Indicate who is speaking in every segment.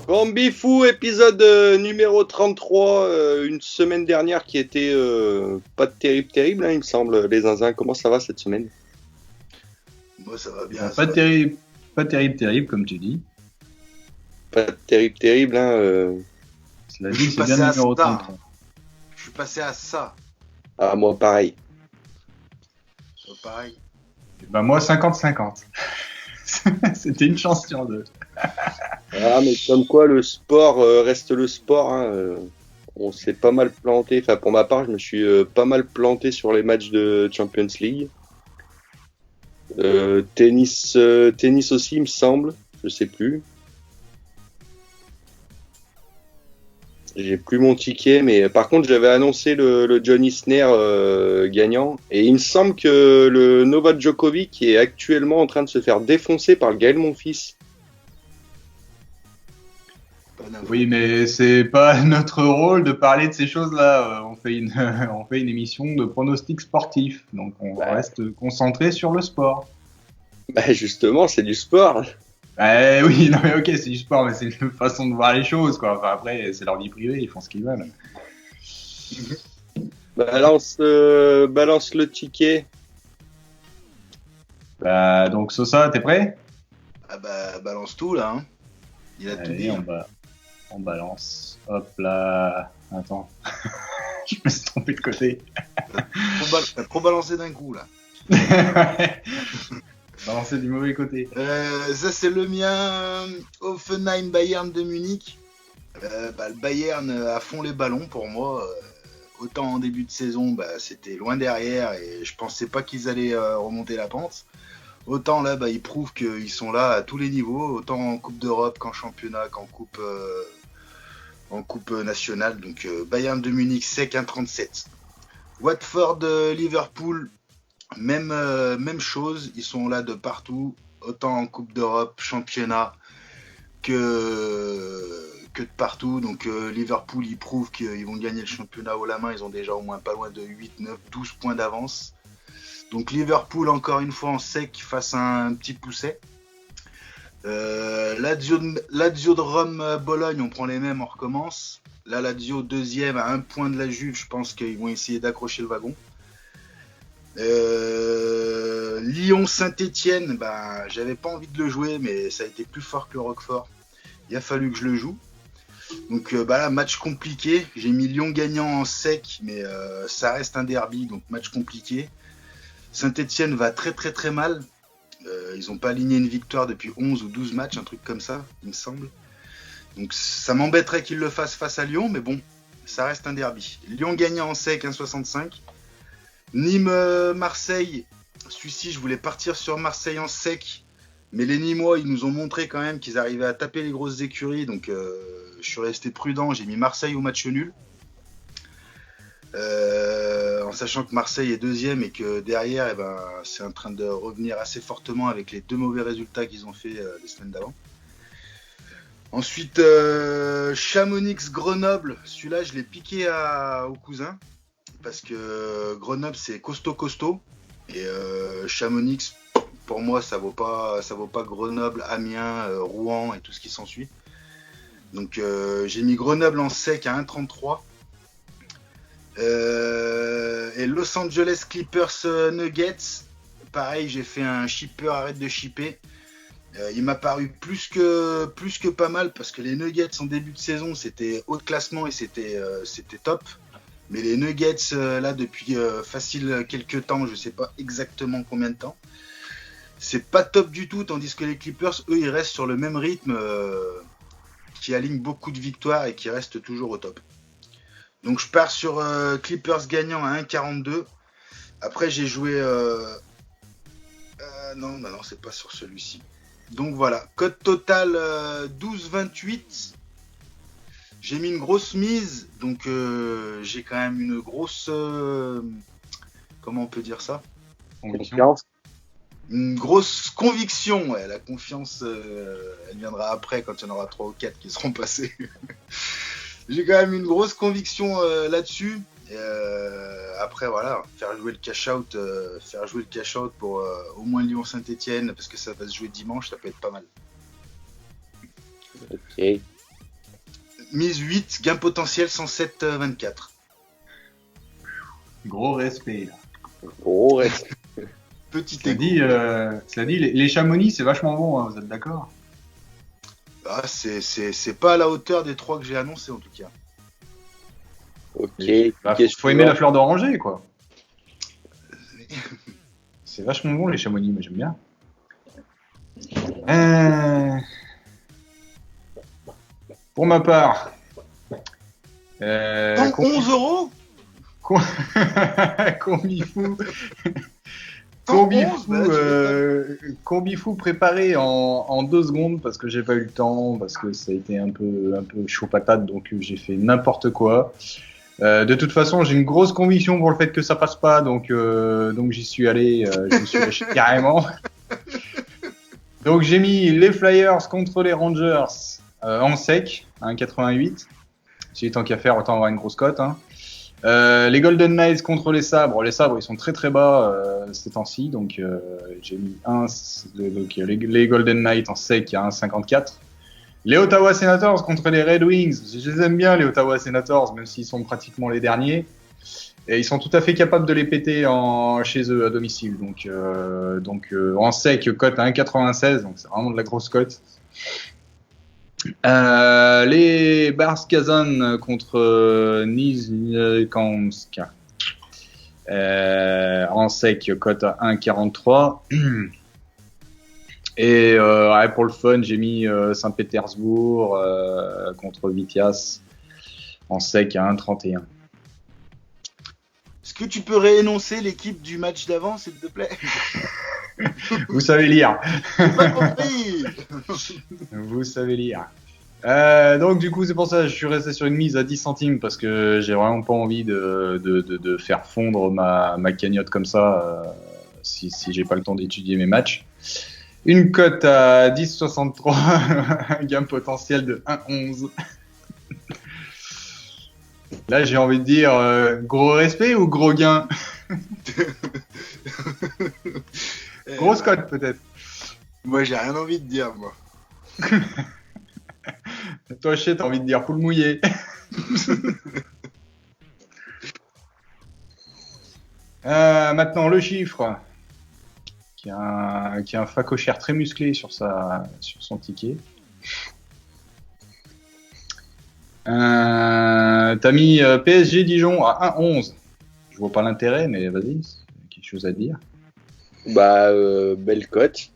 Speaker 1: Gambifou, épisode numéro 33, une semaine dernière qui était pas terrible, hein, il me semble. Les zinzins, comment ça va cette semaine?
Speaker 2: Moi, ça va bien.
Speaker 3: Pas terrible, comme tu dis.
Speaker 1: Pas terrible, hein.
Speaker 3: Cela dit, c'est bien le numéro 33.
Speaker 2: Je suis passé à ça.
Speaker 1: Ah, moi, pareil.
Speaker 2: Pareil.
Speaker 3: Ben moi, 50-50. C'était une chance sur deux.
Speaker 1: Ah, mais comme quoi, le sport reste le sport, hein. On s'est pas mal planté. Enfin, pour ma part, je me suis pas mal planté sur les matchs de Champions League. Tennis aussi, il me semble. Je sais plus. J'ai plus mon ticket, mais par contre, j'avais annoncé le John Isner gagnant. Et il me semble que le Novak Djokovic est actuellement en train de se faire défoncer par le Gaël Monfils.
Speaker 3: Oui, mais c'est pas notre rôle de parler de ces choses-là. On fait une émission de pronostics sportifs. Donc, on reste concentré sur le sport.
Speaker 1: Bah, justement, c'est du sport.
Speaker 3: Oui, non mais ok, c'est du sport, mais c'est une façon de voir les choses, quoi. Enfin, après, c'est leur vie privée, ils font ce qu'ils veulent.
Speaker 1: Balance le ticket.
Speaker 3: Donc Sosa, t'es prêt?
Speaker 2: Ah bah, balance tout là. Hein. Il a tout dit.
Speaker 3: On balance. Hop là. Attends. Je me suis trompé de côté.
Speaker 2: T'as trop balancé d'un coup là.
Speaker 3: Balancer du mauvais côté.
Speaker 2: Ça c'est le mien. Hoffenheim Bayern de Munich. Le Bayern à fond les ballons pour moi. Autant en début de saison, c'était loin derrière et je pensais pas qu'ils allaient remonter la pente. Autant là, ils prouvent qu'ils sont là à tous les niveaux, autant en Coupe d'Europe qu'en championnat, qu'en coupe nationale. Donc Bayern de Munich sec 1,37. Watford, Liverpool, même chose. Ils sont là de partout, autant en Coupe d'Europe, championnat que de partout. Donc Liverpool, ils prouvent qu'ils vont gagner le championnat haut la main. Ils ont déjà au moins pas loin de 8, 9, 12 points d'avance. Donc Liverpool, encore une fois en sec face à un petit pousset. Lazio de Rome, Bologne, on prend les mêmes, on recommence. La Lazio deuxième à 1 point de la Juve, je pense qu'ils vont essayer d'accrocher le wagon. Lyon Saint-Etienne, j'avais pas envie de le jouer, mais ça a été plus fort que le Roquefort. Il a fallu que je le joue. Donc là, match compliqué. J'ai mis Lyon gagnant en sec, mais ça reste un derby, donc match compliqué. Saint-Etienne va très très très mal. Ils n'ont pas aligné une victoire depuis 11 ou 12 matchs, un truc comme ça, il me semble. Donc ça m'embêterait qu'ils le fassent face à Lyon, mais bon, ça reste un derby. Lyon gagnant en sec 1,65. Nîmes-Marseille, celui-ci je voulais partir sur Marseille en sec, mais les Nîmois ils nous ont montré quand même qu'ils arrivaient à taper les grosses écuries, donc je suis resté prudent, j'ai mis Marseille au match nul. En sachant que Marseille est deuxième et que derrière c'est en train de revenir assez fortement avec les 2 mauvais résultats qu'ils ont fait les semaines d'avant. Ensuite Chamonix-Grenoble, celui-là je l'ai piqué au cousin parce que Grenoble c'est costaud et Chamonix pour moi ça vaut pas Grenoble, Amiens, Rouen et tout ce qui s'ensuit. Donc j'ai mis Grenoble en sec à 1,33. Et Los Angeles Clippers Nuggets, pareil, j'ai fait un shipper, arrête de shipper. Il m'a paru plus que pas mal parce que les Nuggets en début de saison c'était haut de classement et c'était top. Mais les Nuggets là depuis facile quelques temps, je sais pas exactement combien de temps, c'est pas top du tout, tandis que les Clippers eux ils restent sur le même rythme qui aligne beaucoup de victoires et qui restent toujours au top. Donc je pars sur Clippers gagnant à 1,42. Après j'ai joué... non, c'est pas sur celui-ci. Donc voilà, code total 12,28. J'ai mis une grosse mise, donc j'ai quand même une grosse... comment on peut dire ça ?
Speaker 1: Confiance.
Speaker 2: Une grosse conviction, ouais. La confiance, elle viendra après quand il y en aura 3 ou 4 qui seront passés. J'ai quand même une grosse conviction là-dessus. Après, voilà, faire jouer le cash-out pour au moins Lyon-Saint-Etienne, parce que ça va se jouer dimanche, ça peut être pas mal.
Speaker 1: Ok.
Speaker 2: mise 8, gain potentiel 107,24.
Speaker 3: Gros respect, là.
Speaker 1: Gros reste.
Speaker 2: Petit
Speaker 3: Cela
Speaker 2: égo.
Speaker 3: dit, les Chamonix, c'est vachement bon, hein, vous êtes d'accord?
Speaker 2: Ah, c'est pas à la hauteur des 3 que j'ai annoncés en tout cas.
Speaker 1: Ok.
Speaker 3: Bah,
Speaker 1: Qu'est-ce
Speaker 3: faut
Speaker 1: que
Speaker 3: aimer
Speaker 1: tu
Speaker 3: la fleur d'oranger, quoi. C'est vachement bon, les Chamonix, mais j'aime bien. Pour ma part,
Speaker 2: Dans 11 euros
Speaker 3: Combifou,
Speaker 2: Dans 11, bah,
Speaker 3: Combifou préparé en 2 secondes parce que j'ai pas eu le temps, parce que ça a été un peu chaud patate, donc j'ai fait n'importe quoi. De toute façon, j'ai une grosse conviction pour le fait que ça passe pas, donc j'y suis allé, je me suis lâché carrément. Donc j'ai mis les Flyers contre les Rangers en sec, à 1,88. Si tant qu'à faire, autant avoir une grosse cote. Hein. Les Golden Knights contre les Sabres. Les Sabres, ils sont très très bas ces temps-ci, donc j'ai mis les Golden Knights en sec à 1,54. Les Ottawa Senators contre les Red Wings. Je les aime bien, les Ottawa Senators, même s'ils sont pratiquement les derniers. Et ils sont tout à fait capables de les péter chez eux à domicile. Donc en sec, cote à 1,96, donc c'est vraiment de la grosse cote. Les Bars Kazan contre Nizhnekamsk. En sec, cote à 1,43. Et pour le fun, j'ai mis Saint-Pétersbourg contre Vitias en sec à 1,31.
Speaker 2: Est-ce que tu peux réénoncer l'équipe du match d'avant, s'il te plaît?
Speaker 3: Vous savez lire.
Speaker 2: J'ai pas compris.
Speaker 3: Vous savez lire. Donc du coup, c'est pour ça que je suis resté sur une mise à 10 centimes parce que j'ai vraiment pas envie de faire fondre ma cagnotte comme ça si j'ai pas le temps d'étudier mes matchs. Une cote à 10,63, un gain potentiel de 1,11. Là, j'ai envie de dire gros respect ou gros gain? Grosse cote peut-être.
Speaker 2: Moi, j'ai rien envie de dire, moi.
Speaker 3: Toi, t'as envie de dire poule mouillée. Maintenant, le chiffre. Qui a un facochère très musclé sur son ticket. T'as mis PSG Dijon à 1,11. Je vois pas l'intérêt, mais vas-y, c'est quelque chose à dire.
Speaker 1: Bah, belle cote.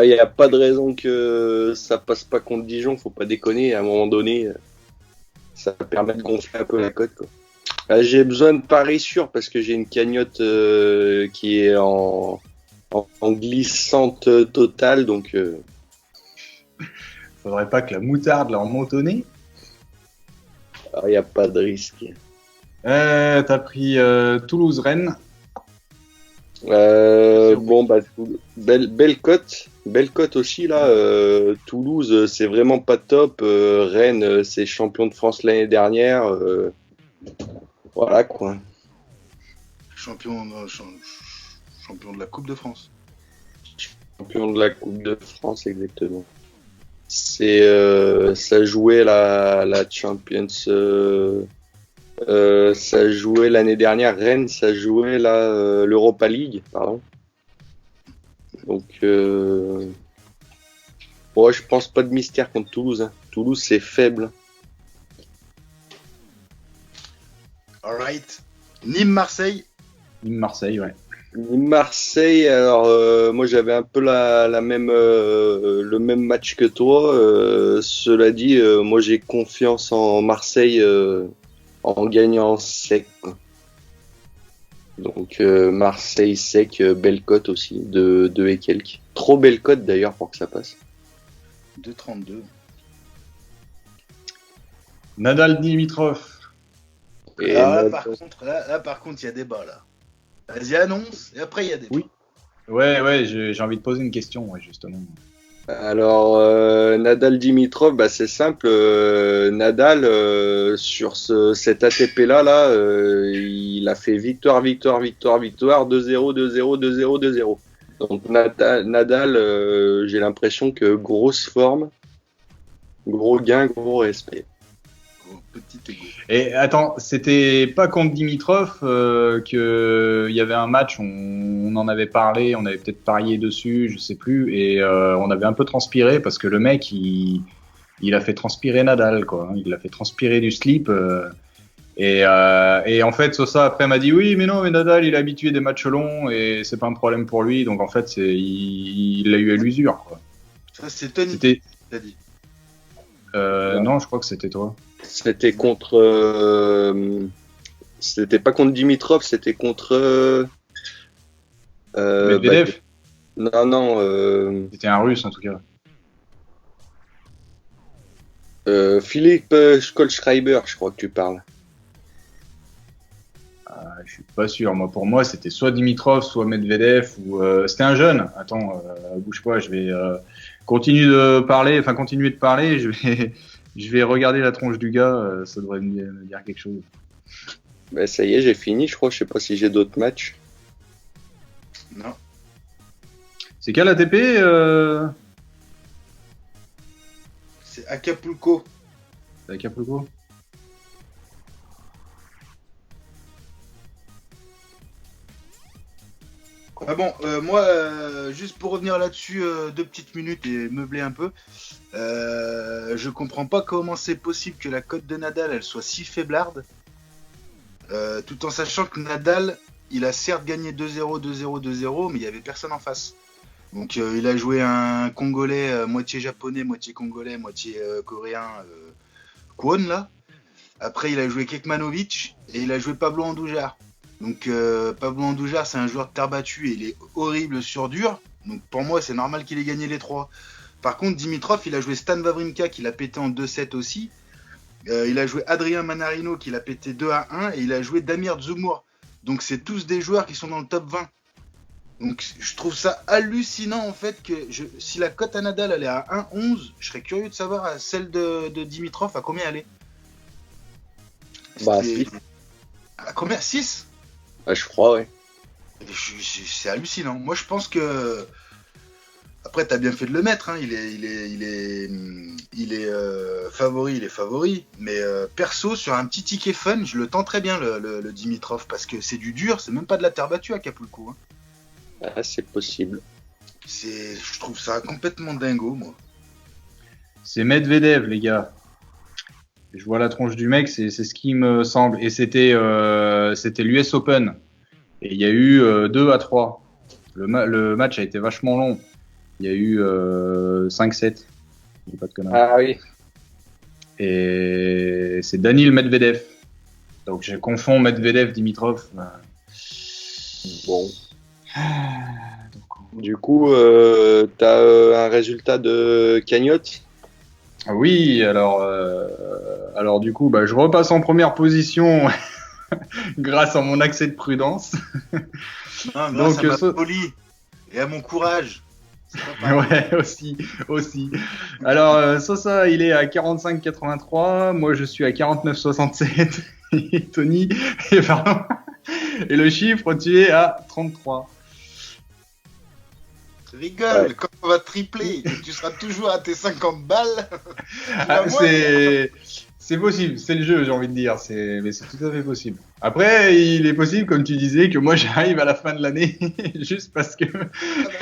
Speaker 1: Il n'y a pas de raison que ça passe pas contre Dijon, faut pas déconner. À un moment donné, ça permet de gonfler un peu la cote, quoi. J'ai besoin de paris sûrs parce que j'ai une cagnotte qui est en glissante totale, donc.
Speaker 3: Faudrait pas que la moutarde leur monte au nez.
Speaker 1: Il n'y a pas de risque.
Speaker 3: T'as pris Toulouse-Rennes.
Speaker 1: Bon, bah, belle cote aussi là. Toulouse, c'est vraiment pas top. Rennes, c'est champion de France l'année dernière. Voilà quoi.
Speaker 2: Champion de la Coupe de France.
Speaker 1: Champion de la Coupe de France, exactement. C'est ça jouait la Champions. Ça jouait l'année dernière. Rennes, ça jouait l'Europa League, pardon. Donc, ouais, je pense pas de mystère contre Toulouse. Hein. Toulouse, c'est faible.
Speaker 2: Alright. Nîmes-Marseille.
Speaker 3: Nîmes-Marseille, ouais.
Speaker 1: Marseille, alors moi j'avais un peu le même match que toi. Cela dit, moi j'ai confiance en Marseille en gagnant sec. Quoi. Donc Marseille sec, belle cote aussi, de 2 et quelques. Trop belle cote d'ailleurs pour que ça passe.
Speaker 2: 2,32.
Speaker 3: Nadal Dimitrov.
Speaker 1: Et
Speaker 2: Là, par contre, il y a débat là. Vas-y, annonce, et après il y a débat.
Speaker 3: Oui. Ouais, j'ai envie de poser une question, ouais, justement.
Speaker 1: Alors, Nadal Dimitrov, bah, c'est simple. Nadal, sur cet ATP-là, il a fait victoire, 2-0, 2-0, 2-0, 2-0, 2-0. Donc Nadal, j'ai l'impression que grosse forme, gros gain, gros respect.
Speaker 2: Petit égo.
Speaker 3: Et attends, c'était pas contre Dimitrov que il y avait un match, on en avait parlé, on avait peut-être parié dessus, je sais plus, et on avait un peu transpiré parce que le mec, il a fait transpirer Nadal, quoi. Hein. Il l'a fait transpirer du slip. Et en fait, Sosa après m'a dit oui, mais non, mais Nadal, il est habitué des matchs longs et c'est pas un problème pour lui. Donc en fait, il l'a eu à l'usure, quoi.
Speaker 2: Ça, c'est Tony
Speaker 3: C'était,
Speaker 2: qui t'a dit.
Speaker 3: non, je crois que c'était toi.
Speaker 1: C'était contre. C'était pas contre Dimitrov, c'était contre.
Speaker 3: Medvedev,
Speaker 1: non.
Speaker 3: c'était un Russe en tout cas.
Speaker 1: Philippe Kohlschreiber, je crois que tu parles.
Speaker 3: Je suis pas sûr. Moi, pour moi, c'était soit Dimitrov, soit Medvedev, ou c'était un jeune. Attends, bouge pas, je vais continuer de parler. Je vais regarder la tronche du gars. Ça devrait me dire quelque chose.
Speaker 1: Ben, ça y est, j'ai fini, je crois. Je sais pas si j'ai d'autres matchs.
Speaker 2: Non.
Speaker 3: C'est quel ATP
Speaker 2: C'est Acapulco.
Speaker 3: C'est Acapulco.
Speaker 2: Ah bon, moi, juste pour revenir là-dessus 2 petites minutes et meubler un peu, je comprends pas comment c'est possible que la cote de Nadal elle soit si faiblarde, tout en sachant que Nadal, il a certes gagné 2-0, 2-0, 2-0, mais il y avait personne en face. Donc il a joué un Congolais moitié japonais, moitié congolais, moitié coréen, Kwon là. Après il a joué Kekmanovic et il a joué Pablo Andujar. Donc Pablo Andujar c'est un joueur de terre battue et il est horrible sur dur. Donc pour moi c'est normal qu'il ait gagné les trois. Par contre Dimitrov il a joué Stan Wawrinka qui l'a pété en 2-7 aussi. Il a joué Adrien Manarino qui l'a pété 2-1 et il a joué Damir Dzumhur. Donc c'est tous des joueurs qui sont dans le top 20. Donc je trouve ça hallucinant en fait que si la cote à Nadal elle est à 1,11, je serais curieux de savoir celle de Dimitrov à combien elle est.
Speaker 1: Bah,
Speaker 2: C'est-
Speaker 1: 6.
Speaker 2: À combien 6.
Speaker 1: Ah, je crois, ouais.
Speaker 2: C'est hallucinant. Moi, je pense que. Après, t'as bien fait de le mettre. Hein. Il est favori, il est favori. Mais perso, sur un petit ticket fun, je le tends très bien le Dimitrov parce que c'est du dur. C'est même pas de la terre battue à Acapulco. Hein.
Speaker 1: Ah, c'est possible.
Speaker 2: Je trouve ça complètement dingo, moi.
Speaker 3: C'est Medvedev, les gars. Je vois la tronche du mec, c'est ce qui me semble. Et c'était l'US Open. Et il y a eu 2-3. Le match a été vachement long. Il y a eu 5-7. Pas de conneries.
Speaker 1: Ah oui.
Speaker 3: Et c'est Daniil Medvedev. Donc je confonds Medvedev, Dimitrov.
Speaker 1: Bon. Du coup, t'as un résultat de cagnotte.
Speaker 3: Ah oui, alors du coup, je repasse en première position grâce à mon accès de prudence.
Speaker 2: Non, grâce
Speaker 3: Donc,
Speaker 2: à ma folie et à mon courage.
Speaker 3: Ouais, aussi. Alors, Sosa, il est à 45,83. Moi, je suis à 49,67. Et Tony, et le chiffre, tu es à 33.
Speaker 2: Rigole,
Speaker 1: Ouais.
Speaker 2: quand on va tripler, tu seras toujours à tes 50 balles.
Speaker 3: Ah, c'est possible, c'est le jeu, j'ai envie de dire. Mais c'est tout à fait possible. Après, il est possible, comme tu disais, que moi j'arrive à la fin de l'année juste parce que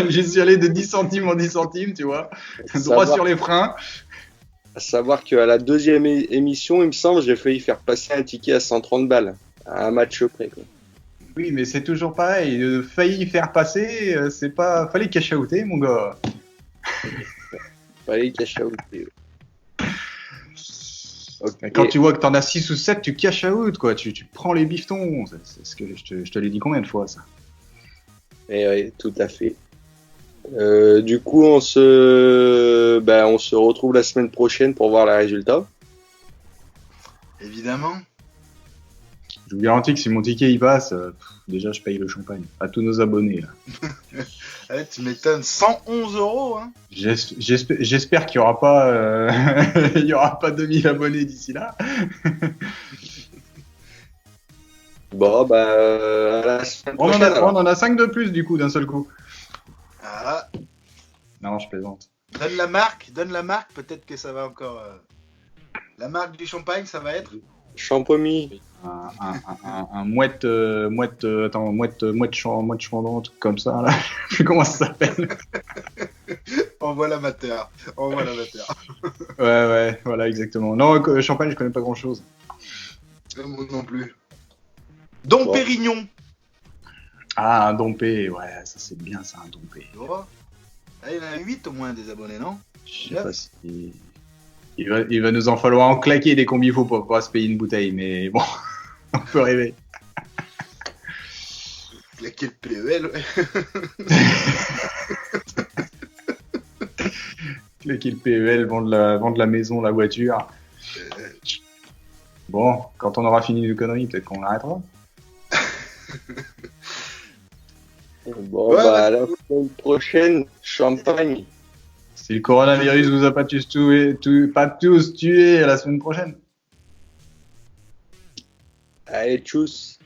Speaker 3: j'y suis allé de 10 centimes en 10 centimes, tu vois, droit sur les freins.
Speaker 1: À savoir qu'à la deuxième émission, il me semble, j'ai failli faire passer un ticket à 130 balles. À un match près, quoi.
Speaker 3: Oui, mais c'est toujours pareil. Failli faire passer, c'est pas. Fallait cash-outer, mon gars.
Speaker 1: Fallait cash out. Okay.
Speaker 3: Quand tu vois que t'en as 6 ou 7, tu cash out, quoi. Tu prends les bifetons. C'est ce que je te l'ai dit combien de fois, ça.
Speaker 1: Oui, tout à fait. Du coup, on se retrouve la semaine prochaine pour voir les résultats.
Speaker 2: Évidemment.
Speaker 3: Je vous garantis que si mon ticket y passe, déjà je paye le champagne à tous nos abonnés. Là.
Speaker 2: Ouais, tu m'étonnes, 111 €. Hein.
Speaker 3: J'espère qu'il y aura pas, il y aura pas 2000 abonnés d'ici là.
Speaker 1: Bon, à la semaine
Speaker 3: On
Speaker 1: prochaine.
Speaker 3: en a 5 de plus du coup d'un seul coup. Non, je plaisante.
Speaker 2: Donne la marque, peut-être que ça va encore. La marque du champagne, ça va être
Speaker 1: Champomy.
Speaker 3: Un mouette, mouette chandon, un truc comme ça, là. Je sais plus comment ça s'appelle.
Speaker 2: Envoie l'amateur.
Speaker 3: Ouais, voilà, exactement. Non, champagne, je connais pas grand-chose.
Speaker 2: Moi non plus. Dom
Speaker 1: Bon.
Speaker 2: Pérignon.
Speaker 3: Ah, un dompé, ouais, ça c'est bien, ça, un dompé.
Speaker 2: Tu vois il y en a 8 au moins des abonnés, non?
Speaker 3: Je sais pas si... Il va nous en falloir en claquer des combis faux pour pouvoir se payer une bouteille, mais bon, on peut rêver.
Speaker 2: Claquer le PEL, ouais.
Speaker 3: Claquer le PEL, vendre la maison, la voiture. Bon, quand on aura fini les conneries, peut-être qu'on arrêtera.
Speaker 1: Bon,
Speaker 2: Ouais,
Speaker 1: bah, à la semaine prochaine, champagne.
Speaker 3: Si le coronavirus vous a pas tous tués, à la semaine prochaine.
Speaker 1: Allez, tchuss.